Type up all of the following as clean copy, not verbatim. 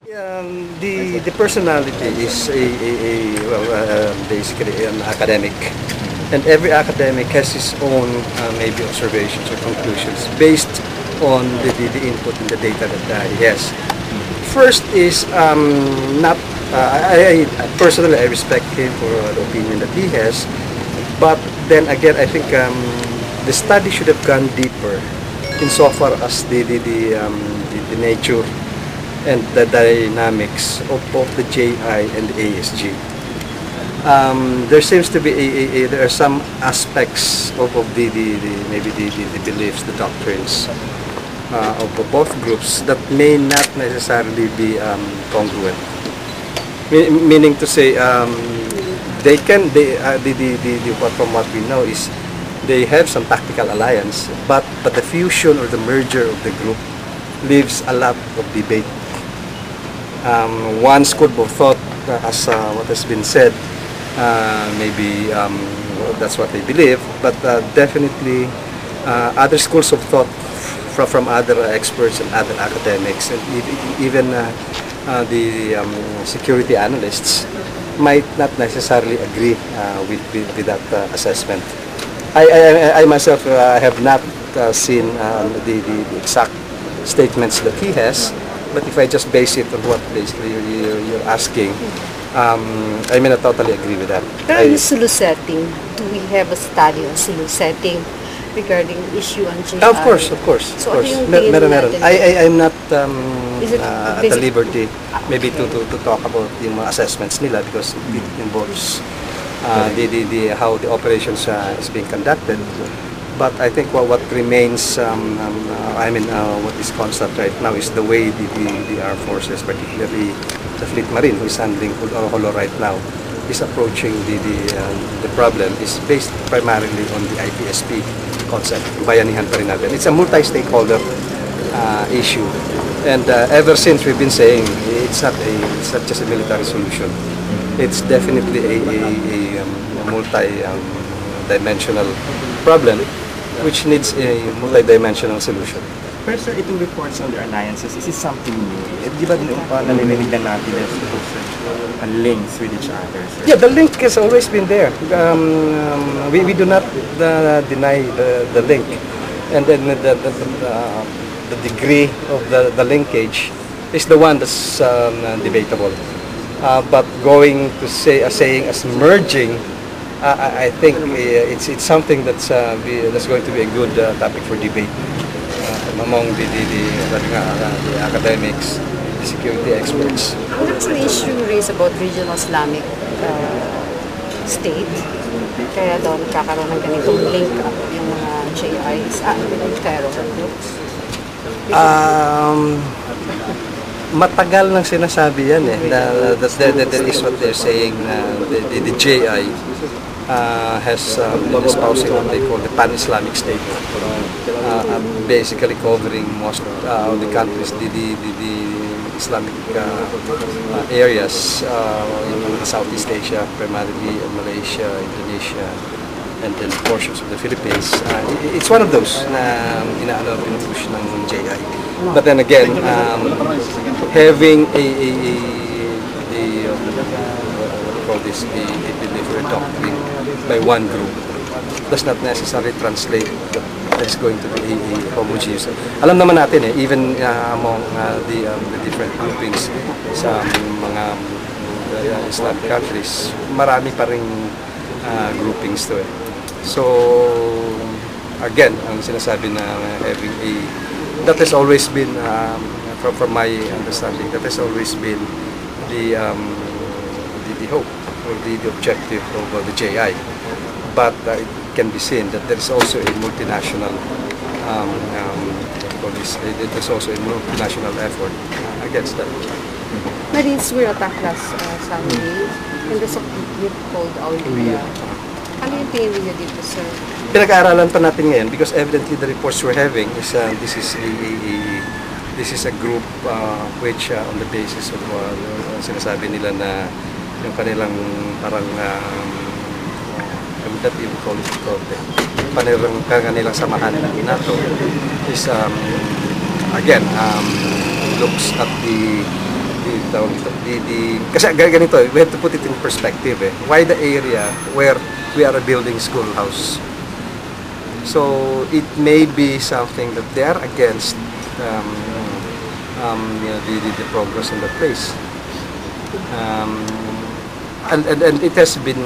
The personality is basically an academic, and every academic has his own maybe observations or conclusions based on the input and the data that he has. First is not personally I respect him for the opinion that he has, but then again I think the study should have gone deeper insofar as the nature and the dynamics of both the JI and the ASG. There seems to be there are some aspects of maybe the beliefs, the doctrines of both groups that may not necessarily be congruent. Meaning to say, from what we know is they have some tactical alliance, but the fusion or the merger of the group leaves a lot of debate. One school of thought, as what has been said, maybe that's what they believe, but definitely other schools of thought from other experts and other academics, and even the security analysts might not necessarily agree with that assessment. I myself have not seen the exact statements that he has, but if I just base it on what basically you're asking, I may not totally agree with that. Pero in Sulu setting, do we have a study on Sulu setting regarding issue on GI? Of course. So Of course. Meron. I'm not at the liberty maybe to talk about yung mga assessments nila because it involves how the operations is being conducted. But I think what remains, what is constant right now is the way the armed forces, particularly the Fleet Marine, who is handling Holo right now, is approaching the problem is based primarily on the IPSP concept. Bayanihan pa rin natin. It's a multi-stakeholder issue, and ever since we've been saying it's not just a military solution. It's definitely a multi-dimensional problem which needs a multi-dimensional solution. Pero sir, itong reports on the alliances, is it something new? Di ba noong pa nalilinig na natin links with each other, sir? Yeah, the link has always been there. We do not deny the link. And then the degree of the linkage is the one that's debatable. But going to saying as merging, I think it's something that's going to be a good topic for debate among the academics, the security experts. There's an issue raised about regional Islamic state. Kaya daw nagkakaroon ng ganitong link up yung mga JIs, terror groups. Matagal nang sinasabi yan that is what they're saying. The JI has been espousing what they call the pan-Islamic state, basically covering most of the countries, the Islamic areas in Southeast Asia, primarily Malaysia, Indonesia, and then portions of the Philippines. It's one of those na pinupush ng JI. But then again, having a different doctrine by one group does not necessarily translate that there's going to be a homogeneous. Alam naman natin even among the different groupings sa mga Islamic countries, marami pa ring groupings to So again, ang sinasabi na having that has always been from my understanding, that has always been the hope or the objective of the JI. But it can be seen that there is also a multinational there's also a multinational effort against that. Marines were attacked last Sunday and there's a group called Aulia. Ano yung tingin niyo dito, sir? Pinag-aaralan pa natin ngayon because evidently the reports we're having is this is a group which on the basis of sinasabi nila na yung kanilang parang that you call it kanilang samahan NATO is again looks at the tawag dito, kasi ganito, we have to put it in perspective eh. Why the area where we are building schoolhouse? So it may be something that they are against the progress in the place. And it has been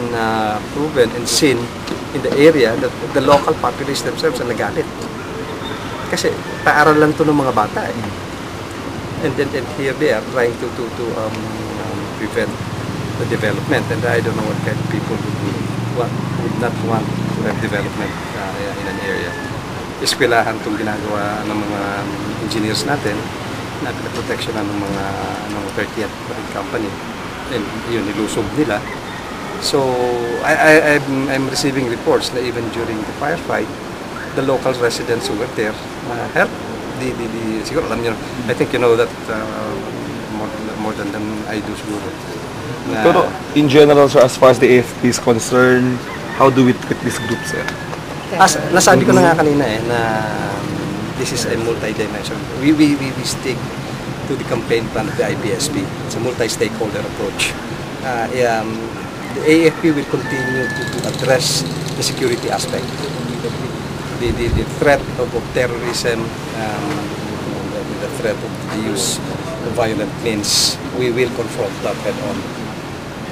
proven and seen in the area that the local populace themselves are nagalit. Kasi paaralan to ng mga bata eh. And here they are trying to prevent the development. And I don't know what kind of people would not want to have development in an area. Eskwelahan itong ginagawa ng mga engineers natin na pinaprotection ng mga 30th company. And yun, nilusob nila. So, I'm receiving reports na even during the firefight, the local residents who were there helped. Siguro alam niyo, I think you know that more than I do siguro. Pero in general, sir, as far as the AFP is concerned, how do we treat this group, sir? As nasabi ko na nga kanina eh, na this is a multi-dimensional. We stick to the campaign plan of the IPSP. It's a multi-stakeholder approach. The AFP will continue to address the security aspect. The threat of terrorism, the threat of the use of violent means, we will confront that head on.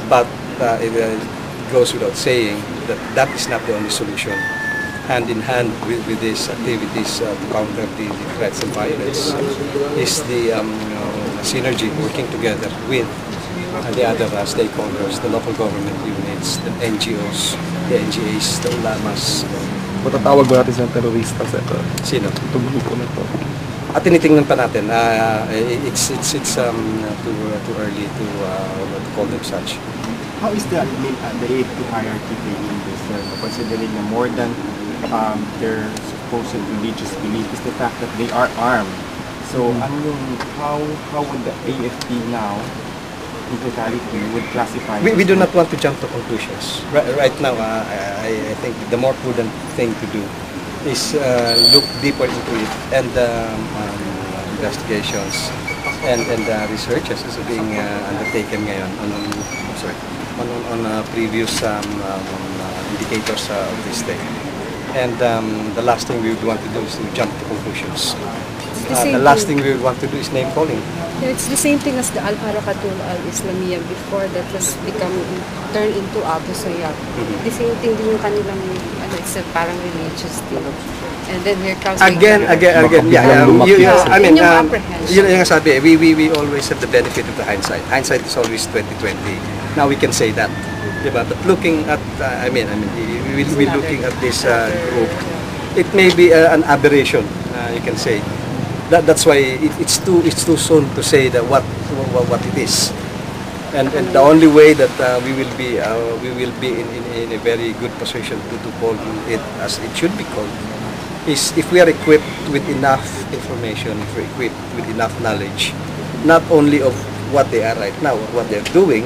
But it goes without saying that that is not the only solution. Hand in hand with these activities to counter the threats and violence is the synergy working together with the other stakeholders, the local government units, the NGOs, the NGAs, the ulamas. Matatawag ba natin silang terorista, sir? Sino? Itong grupo na to. At tinitingnan pa natin. It's too early to call them such. How is the AFP hierarchy in this? Considering na more than their supposed religious belief is the fact that they are armed. So, how would the AFP now, in totality, would classify? We do not want to jump to conclusions. Right now, I think the more prudent thing to do is look deeper into it, and investigations and researches is being undertaken ngayon on previous indicators of this thing. And the last thing we would want to do is to jump to conclusions. The last thing we would want to do is name calling. Yeah, it's the same thing as the Al-Harakatul Al-Islamiyah before that was turned into Abu Sayyaf. The same thing din yung kanilang, it's a parang religious thing. And then we're Again, yeah. I mean, yun yung sabi, we always have the benefit of the hindsight. Hindsight is always 2020. Now we can say that. Diba? But looking at, we will be looking at this group. It may be an aberration, you can say. That's why it's too soon to say that what it is. And the only way that we will be in a very good position to call it as it should be called is if we are equipped with enough information, if we're equipped with enough knowledge, not only of what they are right now or what they're doing,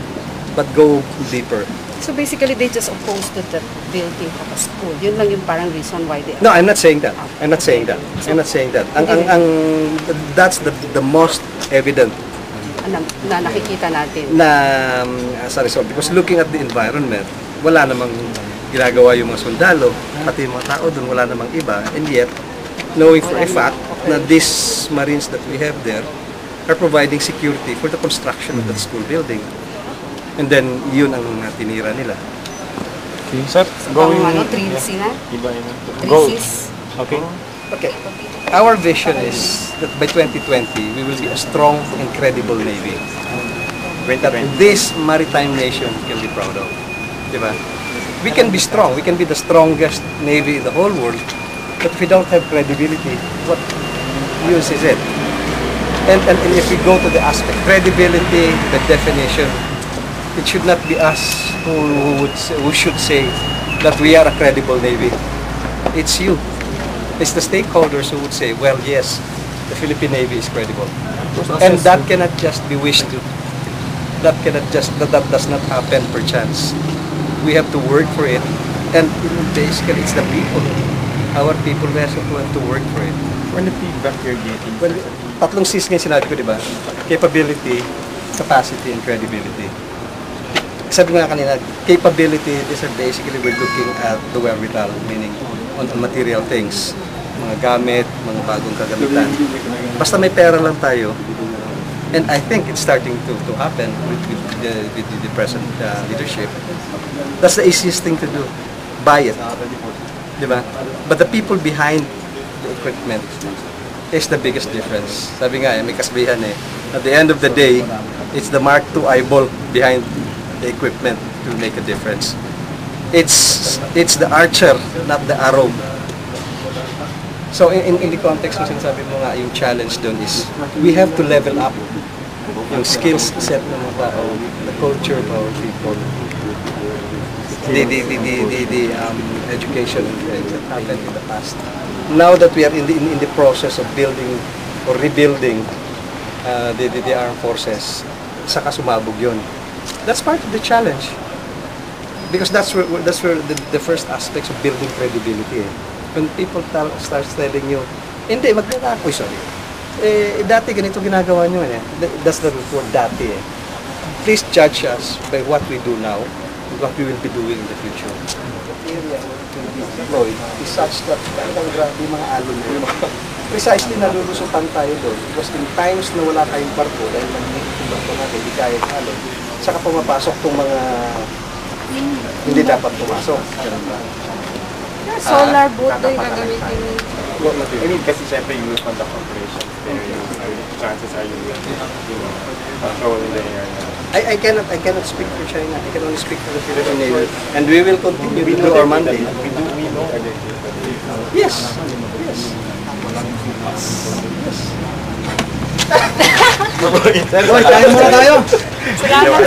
but go deeper. So basically, they just opposed to the building of a school. Yun lang yung parang reason why they... No, I'm not saying that. I'm not saying that. That's the most evident na nakikita natin. Na as a result. Because looking at the environment, wala namang ginagawa yung mga sundalo, pati yung mga tao doon, wala namang iba. And yet, knowing for a fact na these Marines that we have there are providing security for the construction of that school building. And then, yun ang tinira nila. Okay, sir, going... Trinity na? Okay. Our vision is that by 2020, we will be a strong and credible Navy. That this maritime nation can be proud of. Diba? We can be strong. We can be the strongest Navy in the whole world. But if we don't have credibility, what use is it? And if we go to the aspect, credibility, the definition, it should not be us who should say that we are a credible Navy. It's you. It's the stakeholders who would say, well, yes, the Philippine Navy is credible. And that cannot just be wished to. That does not happen per chance. We have to work for it. And basically, it's the people. Our people who have to work for it. When the feedback you're getting? Well, tatlong Cs nga sinabi ko, di ba? Capability, capacity and credibility. Sabi nga kanina, capability, these are basically we're looking at the wherewithal, meaning on material things, mga gamit, mga bagong kagamitan. Basta may pera lang tayo, and I think it's starting to happen with the present leadership. That's the easiest thing to do. Buy it. Diba? But the people behind the equipment is the biggest difference. Sabi nga, may kasbihan at the end of the day, it's the Mark II eyeball behind the equipment to make a difference. It's the archer, not the arrow. So in the context ng sinasabi mo nga, yung challenge doon is we have to level up yung skills set ng mga tao, the culture of our people, the education and training that happened in the past. Now that we are in the process of building or rebuilding the armed forces, saka sumabog yun. That's part of the challenge. Because that's where the first aspects of building credibility. When people start telling you, hindi, maglalako, sorry. Dati ganito ginagawa nyo. That's the word dati. Please judge us by what we do now and what we will be doing in the future. The area will be deployed is such that talagang grabe mga alon mo. Precisely nalulusutan tayo doon. Because in times na wala tayong barko, dahil nandito yung barko natin, hindi kaya yung alon, saka pumapasok itong mga hindi dapat pumasok. Solar boat daw yung gagamitin mo. I mean, kasi syempre you will conduct operations there, chances are you will, patrol in the area. I cannot speak for China. I can only speak for the Philippine Navy. And we will continue to do our mandate. We know Yes. Boy, kain muna tayo. Salamat